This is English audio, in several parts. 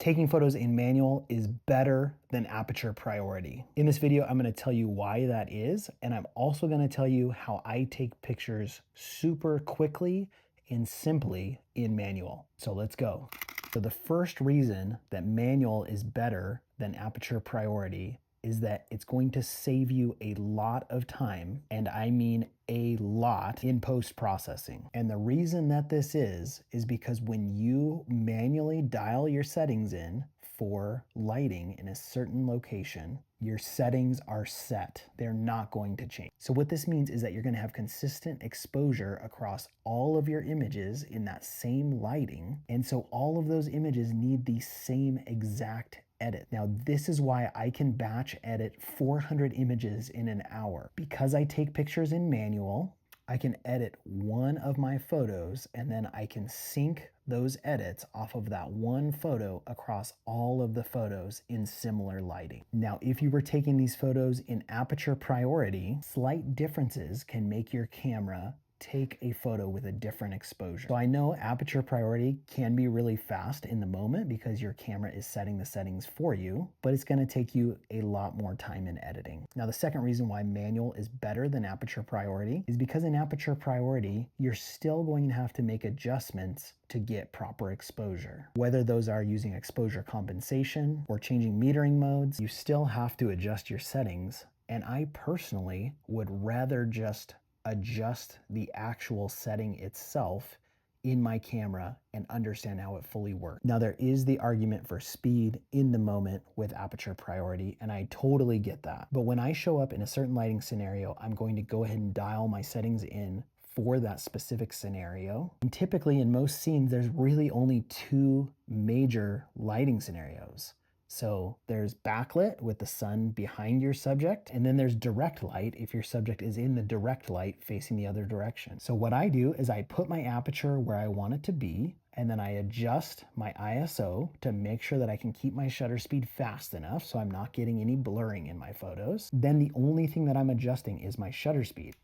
Taking photos in manual is better than aperture priority. In this video, I'm gonna tell you why that is, and I'm also gonna tell you how I take pictures super quickly and simply in manual. So let's go. So the first reason that manual is better than aperture priority is that it's going to save you a lot of time, and I mean a lot, in post-processing. And the reason that this is because when you manually dial your settings in for lighting in a certain location, your settings are set. They're not going to change. So what this means is that you're going to have consistent exposure across all of your images in that same lighting. And so all of those images need the same exact edit. Now, this is why I can batch edit 400 images in an hour. Because I take pictures in manual, I can edit one of my photos and then I can sync those edits off of that one photo across all of the photos in similar lighting. Now, if you were taking these photos in aperture priority, slight differences can make your camera take a photo with a different exposure. So I know aperture priority can be really fast in the moment because your camera is setting the settings for you, but it's gonna take you a lot more time in editing. Now, the second reason why manual is better than aperture priority is because in aperture priority, you're still going to have to make adjustments to get proper exposure. Whether those are using exposure compensation or changing metering modes, you still have to adjust your settings. And I personally would rather just adjust the actual setting itself in my camera and understand how it fully works. Now, there is the argument for speed in the moment with aperture priority, and I totally get that. But when I show up in a certain lighting scenario, I'm going to go ahead and dial my settings in for that specific scenario. And typically in most scenes, there's really only two major lighting scenarios. So there's backlit with the sun behind your subject, and then there's direct light if your subject is in the direct light facing the other direction. So what I do is I put my aperture where I want it to be, and then I adjust my ISO to make sure that I can keep my shutter speed fast enough so I'm not getting any blurring in my photos. Then the only thing that I'm adjusting is my shutter speed,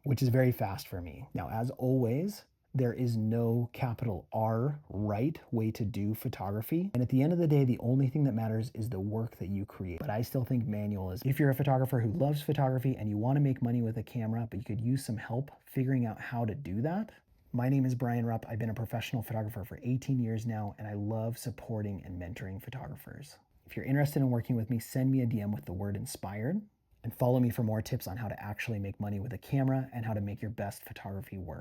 which is very fast for me. Now, as always, there is no capital R right way to do photography. And at the end of the day, the only thing that matters is the work that you create. But I still think manual is, if you're a photographer who loves photography and you want to make money with a camera, but you could use some help figuring out how to do that. My name is Brian Rupp. I've been a professional photographer for 18 years now, and I love supporting and mentoring photographers. If you're interested in working with me, send me a DM with the word inspired, and follow me for more tips on how to actually make money with a camera and how to make your best photography work.